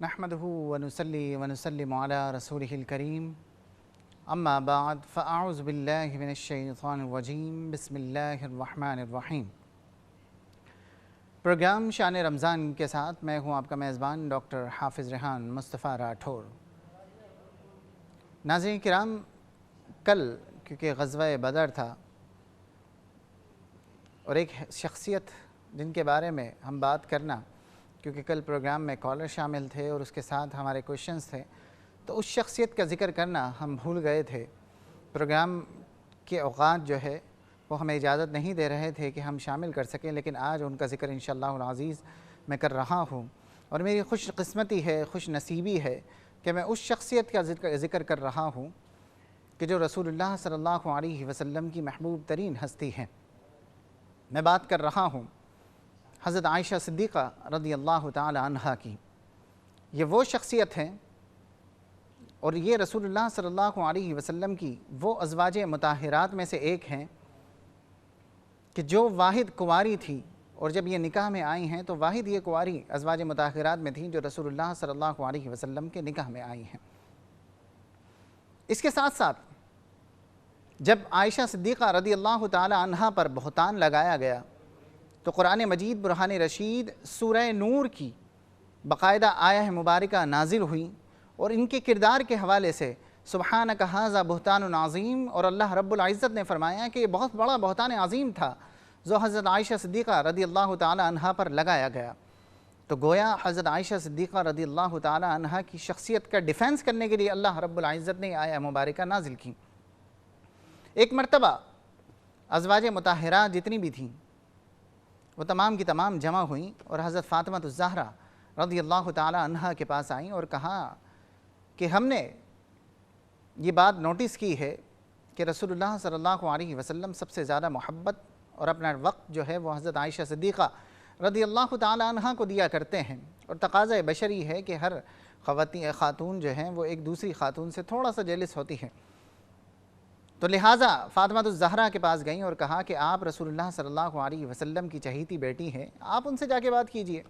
نحمده ونصلي ونسلم على رسوله الكريم اما بعد فاعوذ باللہ من الشیطان الرجیم بسم اللہ الرحمن الرحیم۔ پروگرام شان رمضان کے ساتھ میں ہوں آپ کا میزبان ڈاکٹر حافظ ریحان مصطفیٰ راٹھور۔ ناظرین کرام، کل کیونکہ غزوہ بدر تھا اور ایک شخصیت جن کے بارے میں ہم بات کرنا، کیونکہ کل پروگرام میں کالر شامل تھے اور اس کے ساتھ ہمارے کوشچنز تھے، تو اس شخصیت کا ذکر کرنا ہم بھول گئے تھے۔ پروگرام کے اوقات جو ہے وہ ہمیں اجازت نہیں دے رہے تھے کہ ہم شامل کر سکیں، لیکن آج ان کا ذکر انشاءاللہ العزیز میں کر رہا ہوں، اور میری خوش قسمتی ہے، خوش نصیبی ہے کہ میں اس شخصیت کا ذکر کر رہا ہوں کہ جو رسول اللہ صلی اللہ علیہ وسلم کی محبوب ترین ہستی ہیں۔ میں بات کر رہا ہوں حضرت عائشہ صدیقہ رضی اللہ تعالی عنہا کی۔ یہ وہ شخصیت ہیں اور یہ رسول اللہ صلی اللہ علیہ وسلم کی وہ ازواج مطہرات میں سے ایک ہیں کہ جو واحد کنواری تھی، اور جب یہ نکاح میں آئی ہیں تو واحد یہ کنواری ازواج مطہرات میں تھیں جو رسول اللہ صلی اللہ علیہ وسلم کے نکاح میں آئی ہیں۔ اس کے ساتھ ساتھ جب عائشہ صدیقہ رضی اللہ تعالی عنہا پر بہتان لگایا گیا تو قرآن مجید برہان رشید سورہ نور کی باقاعدہ آیہ مبارکہ نازل ہوئی، اور ان کے کردار کے حوالے سے سبحانک ھذا بہتان عظیم، اور اللہ رب العزت نے فرمایا کہ یہ بہت بڑا بہتان عظیم تھا جو حضرت عائشہ صدیقہ رضی اللہ تعالی عنہا پر لگایا گیا۔ تو گویا حضرت عائشہ صدیقہ رضی اللہ تعالی عنہا کی شخصیت کا ڈیفینس کرنے کے لیے اللہ رب العزت نے آیہ مبارکہ نازل کی۔ ایک مرتبہ ازواج مطہرات جتنی بھی تھیں وہ تمام کی تمام جمع ہوئیں اور حضرت فاطمہ الزہرا رضی اللہ تعالی عنہا کے پاس آئیں اور کہا کہ ہم نے یہ بات نوٹس کی ہے کہ رسول اللہ صلی اللہ علیہ وسلم سب سے زیادہ محبت اور اپنا وقت جو ہے وہ حضرت عائشہ صدیقہ رضی اللہ تعالی عنہا کو دیا کرتے ہیں، اور تقاضۂ بشری ہے کہ ہر خاتون جو ہیں وہ ایک دوسری خاتون سے تھوڑا سا جیلس ہوتی ہیں۔ تو لہٰذا فاطمہ الزہرا کے پاس گئیں اور کہا کہ آپ رسول اللہ صلی اللہ علیہ وسلم کی چہیتی بیٹی ہیں، آپ ان سے جا کے بات کیجئے۔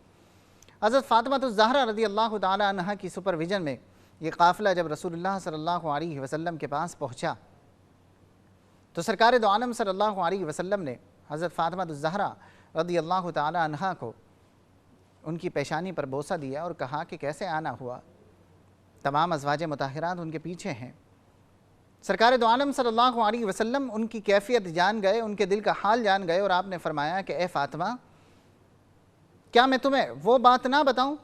حضرت فاطمہ الزہرا رضی اللہ تعالی عنہا کی سپرویژن میں یہ قافلہ جب رسول اللہ صلی اللہ علیہ وسلم کے پاس پہنچا تو سرکار دو عالم صلی اللہ علیہ وسلم نے حضرت فاطمہ الزہرا رضی اللہ تعالی عنہا کو ان کی پیشانی پر بوسہ دیا اور کہا کہ کیسے آنا ہوا، تمام ازواج مطہرات ان کے پیچھے ہیں۔ سرکار دو عالم صلی اللہ علیہ وسلم ان کی کیفیت جان گئے، ان کے دل کا حال جان گئے، اور آپ نے فرمایا کہ اے فاطمہ، کیا میں تمہیں وہ بات نہ بتاؤں،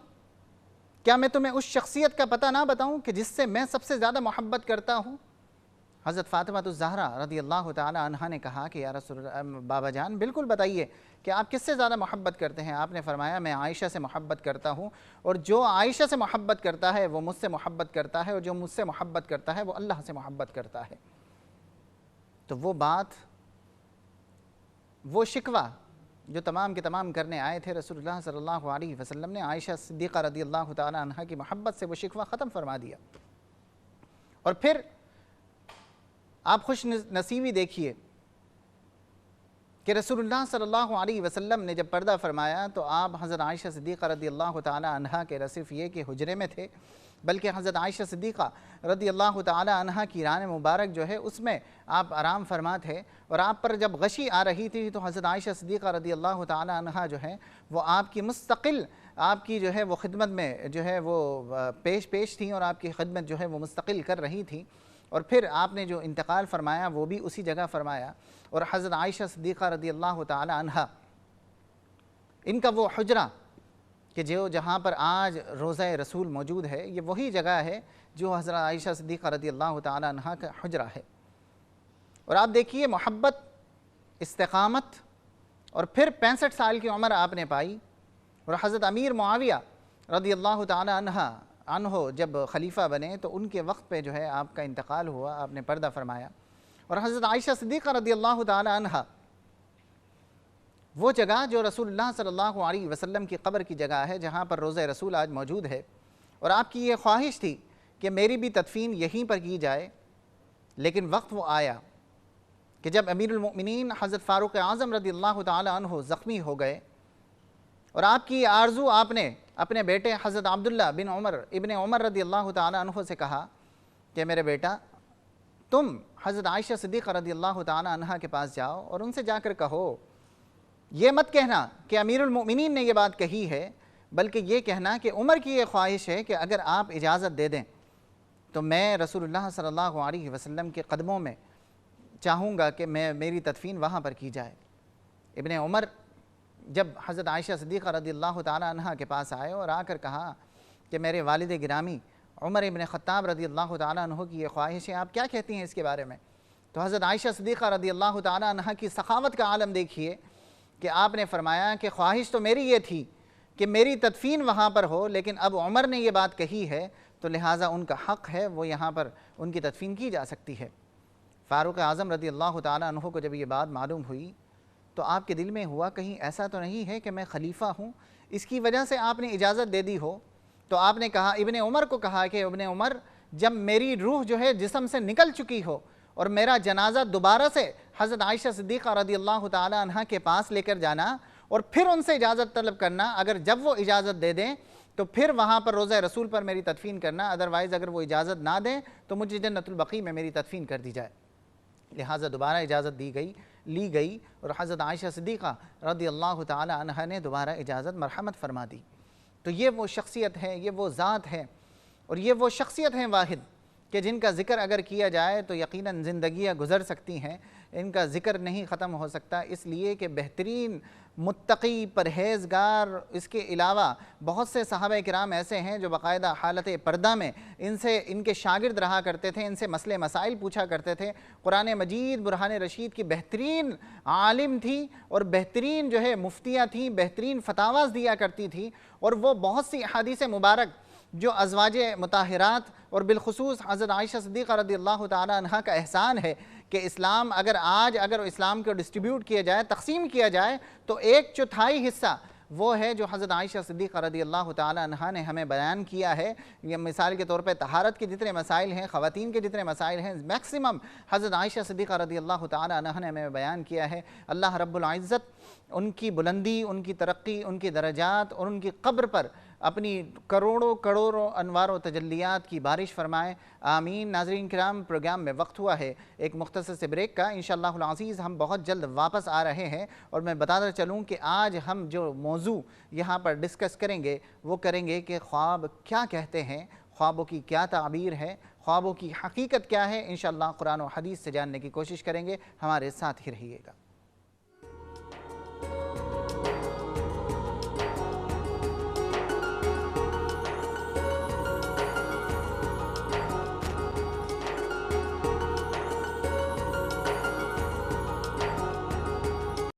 کیا میں تمہیں اس شخصیت کا پتہ نہ بتاؤں کہ جس سے میں سب سے زیادہ محبت کرتا ہوں؟ حضرت فاطمہ الزہرا رضی اللہ تعالی عنہا نے کہا کہ یا رسول بابا جان بالکل بتائیے کہ آپ کس سے زیادہ محبت کرتے ہیں؟ آپ نے فرمایا میں عائشہ سے محبت کرتا ہوں، اور جو عائشہ سے محبت کرتا ہے وہ مجھ سے محبت کرتا ہے، اور جو مجھ سے محبت کرتا ہے وہ اللہ سے محبت کرتا ہے۔ تو وہ بات، وہ شکوہ جو تمام کے تمام کرنے آئے تھے رسول اللہ صلی اللہ علیہ وسلم نے عائشہ صدیقہ رضی اللہ تعالی عنہا کی محبت سے وہ شکوہ ختم فرما دیا۔ اور پھر آپ خوش نصیبی دیکھیے کہ رسول اللہ صلی اللہ علیہ وسلم نے جب پردہ فرمایا تو آپ حضرت عائشہ صدیقہ رضی اللہ تعالی عنہا کے نہ صرف یہ کہ حجرے میں تھے، بلکہ حضرت عائشہ صدیقہ رضی اللہ تعالی عنہا کی ران مبارک جو ہے اس میں آپ آرام فرما تھے، اور آپ پر جب غشی آ رہی تھی تو حضرت عائشہ صدیقہ رضی اللہ تعالی عنہا جو ہے وہ آپ کی مستقل آپ کی جو ہے وہ خدمت میں جو ہے وہ پیش تھیں، اور آپ کی خدمت جو ہے وہ مستقل کر رہی تھی۔ اور پھر آپ نے جو انتقال فرمایا وہ بھی اسی جگہ فرمایا، اور حضرت عائشہ صدیقہ رضی اللہ تعالی عنہا ان کا وہ حجرہ کہ جو جہاں پر آج روضہ رسول موجود ہے، یہ وہی جگہ ہے جو حضرت عائشہ صدیقہ رضی اللہ تعالی عنہا کا حجرہ ہے۔ اور آپ دیکھیے محبت، استقامت، اور پھر 65 سال کی عمر آپ نے پائی، اور حضرت امیر معاویہ رضی اللہ تعالی عنہ جب خلیفہ بنے تو ان کے وقت پہ جو ہے آپ کا انتقال ہوا، آپ نے پردہ فرمایا۔ اور حضرت عائشہ صدیقہ رضی اللہ تعالی عنہا وہ جگہ جو رسول اللہ صلی اللہ علیہ وسلم کی قبر کی جگہ ہے، جہاں پر روضہ رسول آج موجود ہے، اور آپ کی یہ خواہش تھی کہ میری بھی تدفین یہیں پر کی جائے، لیکن وقت وہ آیا کہ جب امیر المؤمنین حضرت فاروق اعظم رضی اللہ تعالی عنہ زخمی ہو گئے، اور آپ کی آرزو آپ نے اپنے بیٹے حضرت عبداللہ بن عمر ابن عمر رضی اللہ تعالیٰ عنہ سے کہا کہ میرے بیٹا تم حضرت عائشہ صدیقہ رضی اللہ تعالیٰ عنہ کے پاس جاؤ اور ان سے جا کر کہو، یہ مت کہنا کہ امیر المؤمنین نے یہ بات کہی ہے، بلکہ یہ کہنا کہ عمر کی یہ خواہش ہے کہ اگر آپ اجازت دے دیں تو میں رسول اللہ صلی اللہ علیہ وسلم کے قدموں میں چاہوں گا کہ میری تدفین وہاں پر کی جائے۔ ابن عمر جب حضرت عائشہ صدیقہ رضی اللہ تعالیٰ عنہ کے پاس آئے اور آ کر کہا کہ میرے والد گرامی عمر ابن خطاب رضی اللہ تعالیٰ عنہ کی یہ خواہش ہے، آپ کیا کہتی ہیں اس کے بارے میں؟ تو حضرت عائشہ صدیقہ رضی اللہ تعالیٰ عنہ کی سخاوت کا عالم دیکھیے کہ آپ نے فرمایا کہ خواہش تو میری یہ تھی کہ میری تدفین وہاں پر ہو، لیکن اب عمر نے یہ بات کہی ہے تو لہٰذا ان کا حق ہے، وہ یہاں پر ان کی تدفین کی جا سکتی ہے۔ فاروق اعظم رضی اللہ تعالیٰ عنہ کو جب یہ بات معلوم ہوئی تو آپ کے دل میں ہوا کہیں ایسا تو نہیں ہے کہ میں خلیفہ ہوں، اس کی وجہ سے آپ نے اجازت دے دی ہو؟ تو آپ نے کہا، ابن عمر کو کہا کہ ابن عمر جب میری روح جو ہے جسم سے نکل چکی ہو اور میرا جنازہ دوبارہ سے حضرت عائشہ صدیقہ رضی اللہ تعالیٰ عنہ کے پاس لے کر جانا اور پھر ان سے اجازت طلب کرنا، اگر جب وہ اجازت دے دیں تو پھر وہاں پر روضہ رسول پر میری تدفین کرنا، ادروائز اگر وہ اجازت نہ دیں تو مجھے جنت البقیع میں میری تدفین کر دی جائے۔ لہٰذا دوبارہ اجازت لی گئی اور حضرت عائشہ صدیقہ رضی اللہ تعالی عنہ نے دوبارہ اجازت مرحمت فرما دی۔ تو یہ وہ شخصیت ہے، یہ وہ ذات ہے اور یہ وہ شخصیت ہیں واحد کہ جن کا ذکر اگر کیا جائے تو یقیناً زندگیاں گزر سکتی ہیں، ان کا ذکر نہیں ختم ہو سکتا، اس لیے کہ بہترین متقی پرہیزگار، اس کے علاوہ بہت سے صحابہ کرام ایسے ہیں جو باقاعدہ حالت پردہ میں ان کے شاگرد رہا کرتے تھے، ان سے مسئلے مسائل پوچھا کرتے تھے۔ قرآن مجید برہان رشید کی بہترین عالم تھی اور بہترین جو ہے مفتیہ تھیں، بہترین فتاواز دیا کرتی تھی، اور وہ بہت سی احادیث مبارک جو ازواج مطہرات اور بالخصوص حضرت عائشہ صدیقہ رضی اللہ تعالی عنہ کا احسان ہے کہ اسلام اگر اسلام کو ڈسٹریبیوٹ کیا جائے، تقسیم کیا جائے تو 1/4 حصہ وہ ہے جو حضرت عائشہ صدیقہ رضی اللہ تعالی عنہ نے ہمیں بیان کیا ہے۔ یہ مثال کے طور پہ طہارت کے جتنے مسائل ہیں، خواتین کے جتنے مسائل ہیں، میکسیمم حضرت عائشہ صدیقہ رضی اللہ تعالی عنہ نے ہمیں بیان کیا ہے۔ اللہ رب العزت ان کی بلندی، ان کی ترقی، ان کی درجات اور ان کی قبر پر اپنی کروڑوں انوار و تجلیات کی بارش فرمائے، آمین۔ ناظرین کرام، پروگرام میں وقت ہوا ہے ایک مختصر سے بریک کا، انشاءاللہ العزیز ہم بہت جلد واپس آ رہے ہیں، اور میں بتاتا چلوں کہ آج ہم جو موضوع یہاں پر ڈسکس کریں گے وہ کریں گے کہ خواب کیا کہتے ہیں، خوابوں کی کیا تعبیر ہے، خوابوں کی حقیقت کیا ہے، انشاءاللہ قرآن و حدیث سے جاننے کی کوشش کریں گے، ہمارے ساتھ ہی رہیے گا۔